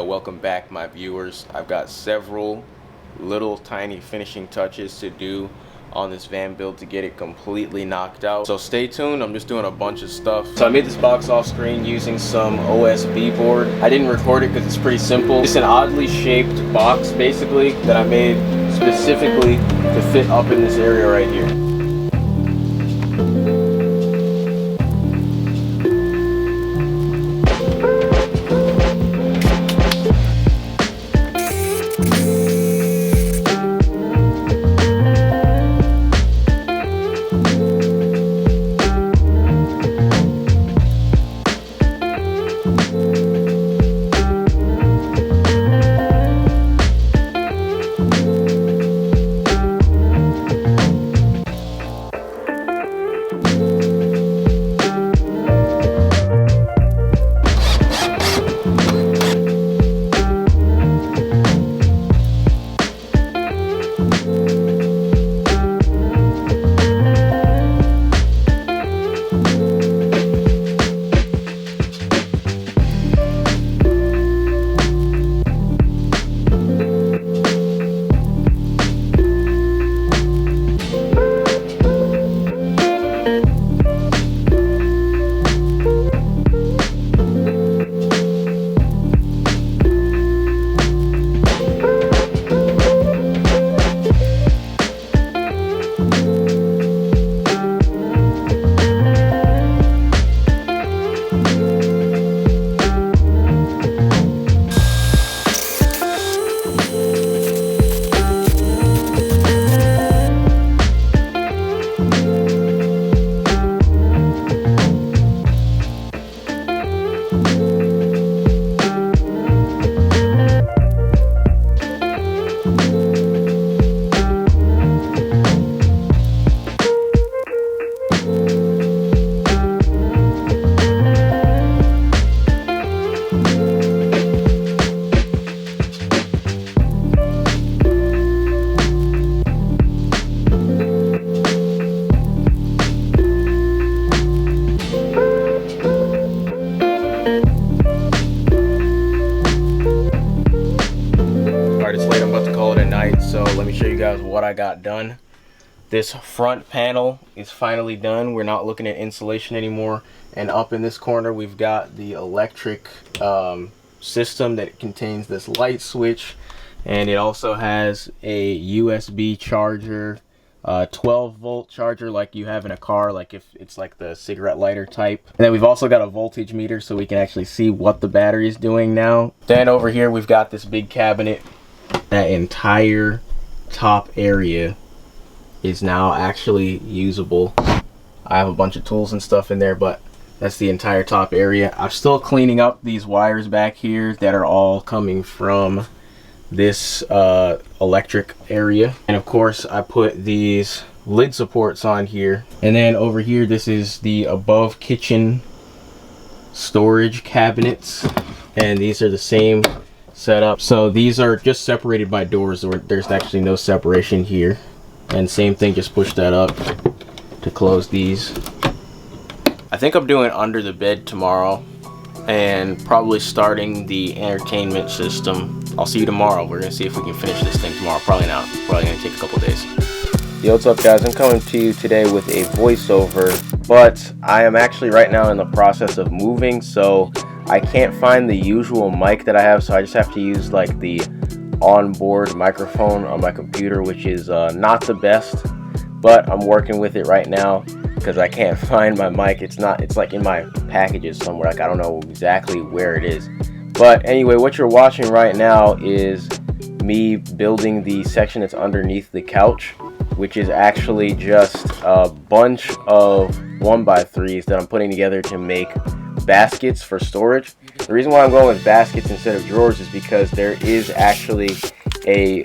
Welcome back, my viewers. I've got several little tiny finishing touches to do on this van build to get it completely knocked out. So stay tuned, I'm just doing a bunch of stuff. So I made this box off screen using some OSB board. I didn't record it because it's pretty simple. It's an oddly shaped box basically that I made specifically to fit up in this area right here. So let me show you guys what I got done. This front panel is finally done. We're not looking at insulation anymore. And up in this corner, we've got the electric system that contains this light switch. And it also has a USB charger, 12-volt charger like you have in a car, like if it's like the cigarette lighter type. And then we've also got a voltage meter so we can actually see what the battery is doing now. Then over here, we've got this big cabinet. That entire top area is now actually usable. I have a bunch of tools and stuff in there, but that's the entire top area. I'm still cleaning up these wires back here that are all coming from this electric area. And of course, I put these lid supports on here. And then over here, this is the above kitchen storage cabinets. And these are the same setup. So these are just separated by doors. There's actually no separation here. And same thing, just push that up to close these. I think I'm doing under the bed tomorrow and probably starting the entertainment system. I'll see you tomorrow. We're gonna see if we can finish this thing tomorrow. Probably not. Probably gonna take a couple days. Yo, what's up guys? I'm coming to you today with a voiceover, but I am actually right now in the process of moving, so I can't find the usual mic that I have, so I just have to use like the onboard microphone on my computer, which is not the best, but I'm working with it right now because I can't find my mic. It's like in my packages somewhere. Like I don't know exactly where it is. But anyway, what you're watching right now is me building the section that's underneath the couch, which is actually just a bunch of 1x3s that I'm putting together to make baskets for storage. The reason why I'm going with baskets instead of drawers is because there is actually a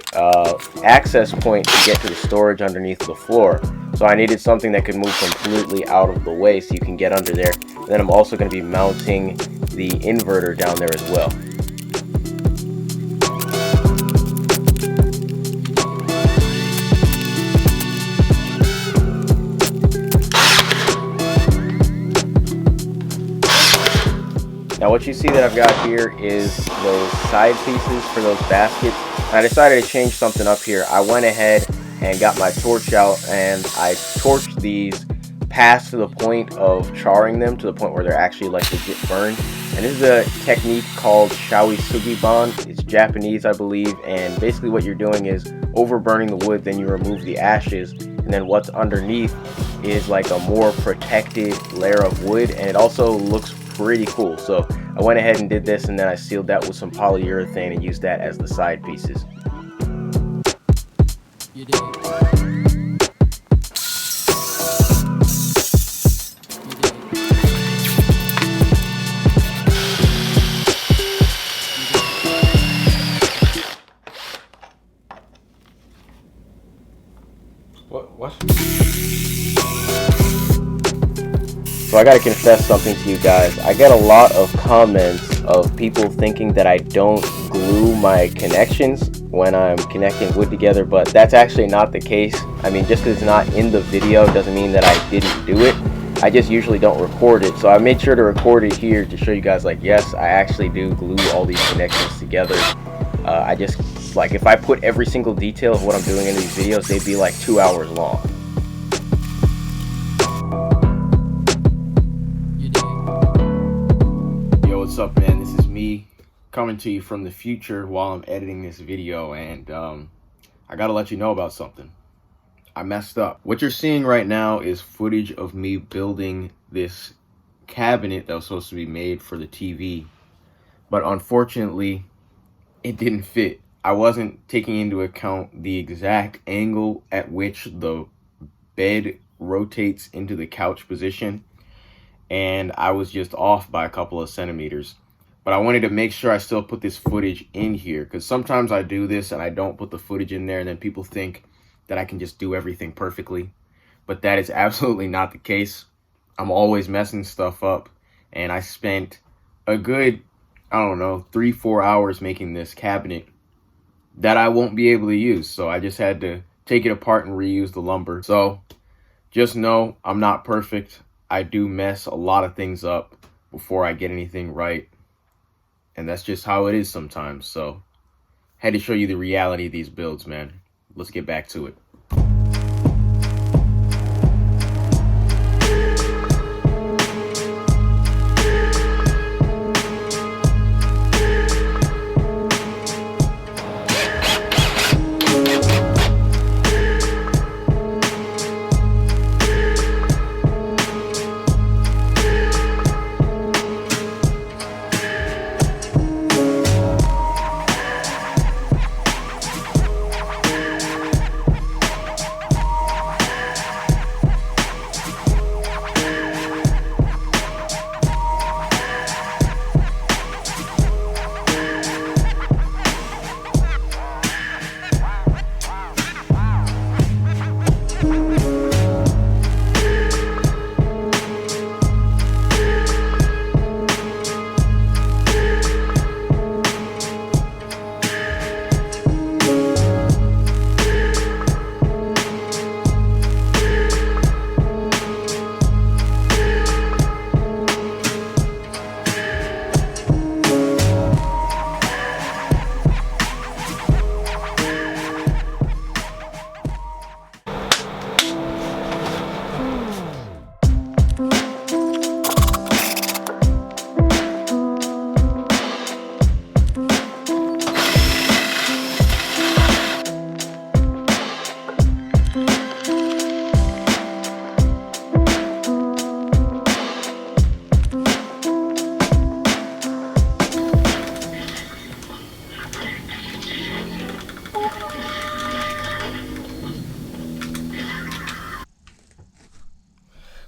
access point to get to the storage underneath the floor. So I needed something that could move completely out of the way so you can get under there. And then I'm also going to be mounting the inverter down there as well. Now what you see that I've got here is those side pieces for those baskets. And I decided to change something up here. I went ahead and got my torch out and I torched these past to the point of charring them, to the point where they're actually like legit burned. And this is a technique called shawi sugiban. It's Japanese, I believe, and basically what you're doing is over burning the wood, then you remove the ashes, and then what's underneath is like a more protected layer of wood, and it also looks pretty cool. So I went ahead and did this, and then I sealed that with some polyurethane and used that as the side pieces. You did. What? So I gotta confess something to you guys. I get a lot of comments of people thinking that I don't glue my connections when I'm connecting wood together, but that's actually not the case. I mean, just because it's not in the video doesn't mean that I didn't do it. I just usually don't record it. So I made sure to record it here to show you guys, like, yes, I actually do glue all these connections together. I just, like, if I put every single detail of what I'm doing in these videos, they'd be like 2 hours long. Yo, what's up, man? This is me coming to you from the future while I'm editing this video, and I gotta let you know about something. I messed up. What you're seeing right now is footage of me building this cabinet that was supposed to be made for the TV, but unfortunately it didn't fit. I wasn't taking into account the exact angle at which the bed rotates into the couch position, and I was just off by a couple of centimeters. But I wanted to make sure I still put this footage in here, because sometimes I do this and I don't put the footage in there, and then people think that I can just do everything perfectly. But that is absolutely not the case. I'm always messing stuff up, and I spent a good, I don't know, 3-4 hours making this cabinet that I won't be able to use. So I just had to take it apart and reuse the lumber. So just know I'm not perfect. I do mess a lot of things up before I get anything right. And that's just how it is sometimes. So had to show you the reality of these builds, man. Let's get back to it.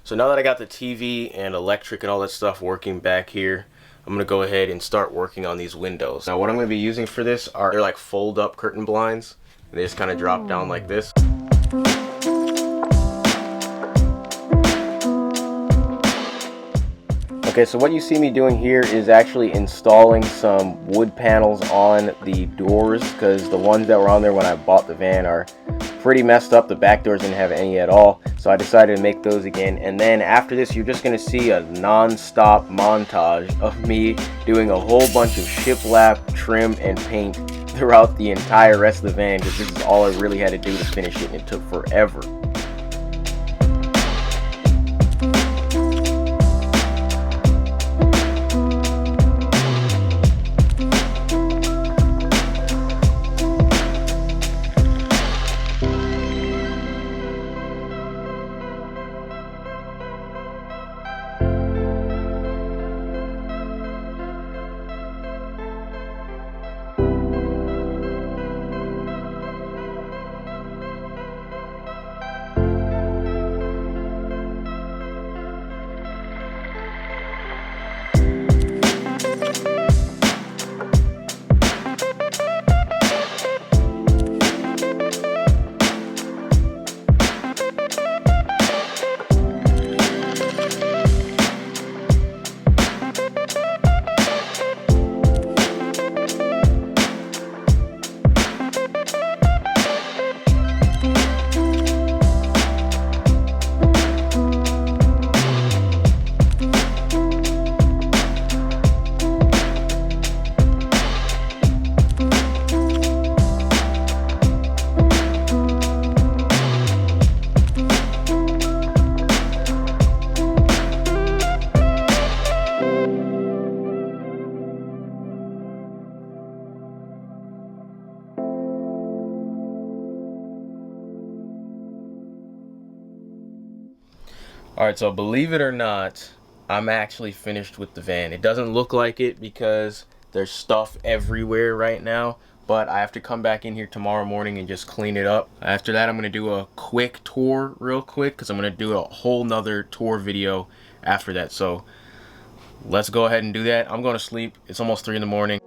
So now that I got the TV and electric and all that stuff working back here, I'm gonna go ahead and start working on these windows. Now what I'm gonna be using for this are, they're like fold up curtain blinds. They just kind of drop down like this. Okay, so what you see me doing here is actually installing some wood panels on the doors, because the ones that were on there when I bought the van are pretty messed up. The back doors didn't have any at all, so I decided to make those again. And then after this, you're just gonna see a non-stop montage of me doing a whole bunch of shiplap, trim, and paint throughout the entire rest of the van, because this is all I really had to do to finish it, and it took forever. Alright, so believe it or not, I'm actually finished with the van. It doesn't look like it because there's stuff everywhere right now, but I have to come back in here tomorrow morning and just clean it up. After that, I'm going to do a quick tour real quick, because I'm going to do a whole nother tour video after that. So let's go ahead and do that. I'm going to sleep. It's almost 3 in the morning.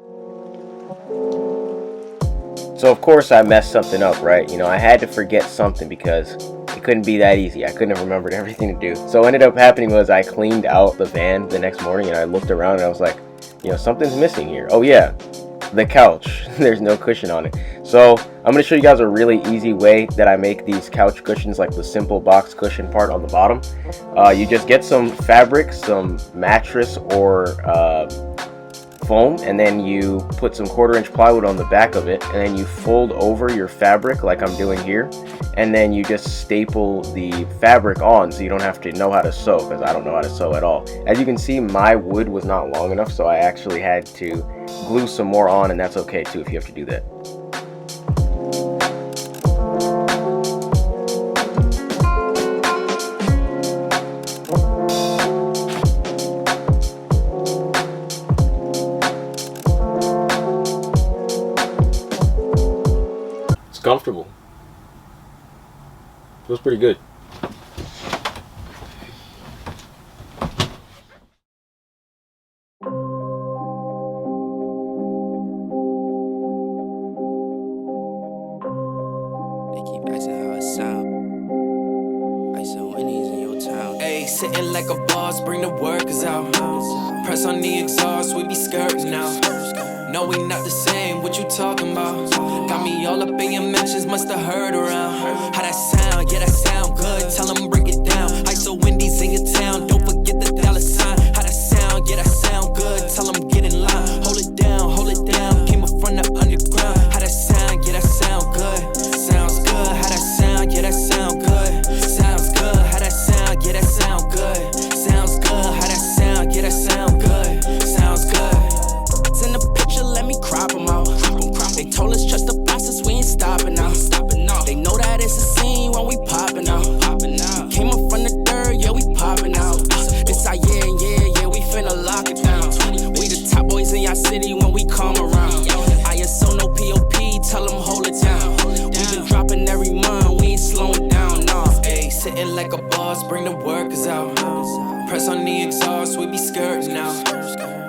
So of course I messed something up, right? You know, I had to forget something because it couldn't be that easy. I couldn't have remembered everything to do. So what ended up happening was I cleaned out the van the next morning, and I looked around and I was like, you know, something's missing here. Oh yeah, the couch. There's no cushion on it. So I'm going to show you guys a really easy way that I make these couch cushions, like the simple box cushion part on the bottom. You just get some fabric, some mattress or foam, and then you put some 1/4-inch plywood on the back of it, and then you fold over your fabric like I'm doing here, and then you just staple the fabric on so you don't have to know how to sew, because I don't know how to sew at all. As you can see, my wood was not long enough, so I actually had to glue some more on, and that's okay too if you have to do that. Comfortable. Feels pretty good. Sitting like a boss, bring the workers out. Press on the exhaust, we be skirting now. No, we not the same, what you talking about? Got me all up in your mentions, musta heard around. How that sound? Yeah, that sound good. Tell them break it down. ISO Wendy's in your town, don't forget the dollar sign. How that sound? Yeah, that sound good. Tell them get in line. Hold it down. Came up from the underground. How that sound? Yeah, that sound good. Sounds good. How that sound? Yeah, that sound good. Sounds good. How that sound? Yeah, that sound good. Sounds good. How that sound? Yeah, that sound good. Sounds good. It's in the picture, let me crop them out. They told us trust the process, we ain't stopping now. They know that it's a scene when we popping out. We came up from the dirt, yeah, we popping out. It's our yeah, we finna lock it down. We the top boys in your city when we come around. ISO no POP, tell them hold it down. We been dropping every month, we ain't slowing down, nah. Ayy, sitting like a boss, bring the workers out. Press on the exhaust, we be skirting now.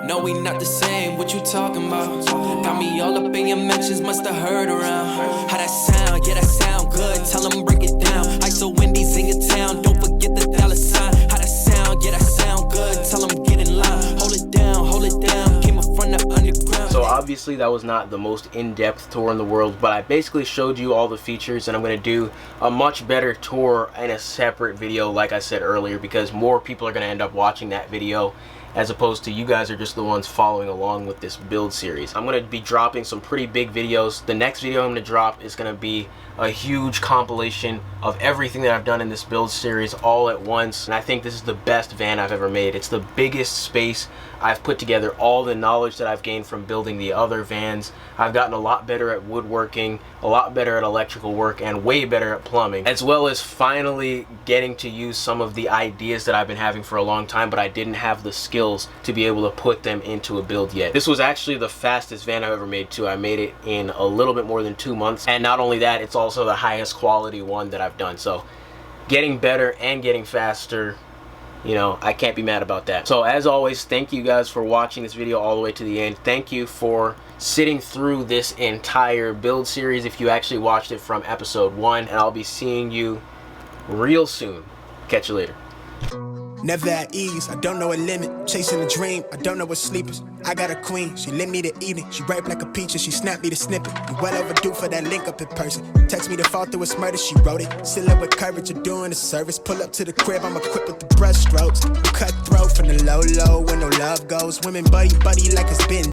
No, we not the same, what you talking about? Got me all up in your mentions, musta heard around. How that sound? Yeah, that sound good. Tell them break it down. ISO Wendy's in your town, don't forget the dollar sign. How that sound? Yeah, that sound good. Tell them get in line. Hold it down. Came up from the underground. So Obviously that was not the most in-depth tour in the world, but I basically showed you all the features, and I'm going to do a much better tour in a separate video, like I said earlier, because more people are going to end up watching that video as opposed to you guys are just the ones following along with this build series. I'm going to be dropping some pretty big videos. The next video I'm going to drop is going to be a huge compilation of everything that I've done in this build series all at once, and I think this is the best van I've ever made. It's the biggest space. I've put together all the knowledge that I've gained from building the other vans. I've gotten a lot better at woodworking, a lot better at electrical work, and way better at plumbing, as well as finally getting to use some of the ideas that I've been having for a long time, but I didn't have the skills to be able to put them into a build yet. This was actually the fastest van I've ever made too. I made it in a little bit more than 2 months, and not only that, it's also the highest quality one that I've done. So getting better and getting faster, you know, I can't be mad about that. So as always, thank you guys for watching this video all the way to the end. Thank you for sitting through this entire build series if you actually watched it from episode 1, and I'll be seeing you real soon. Catch you later. Never at ease, I don't know a limit. Chasing a dream, I don't know what sleep is. I got a queen, she lit me the evening. She ripe like a peach and she snapped me the snippet. You well overdue for that link up in person. Text me to fall through a murder, she wrote it. Still up with courage, you're doing a service. Pull up to the crib, I'm equipped with the brush strokes. Cutthroat from the low when no love goes. Women buddy like it's been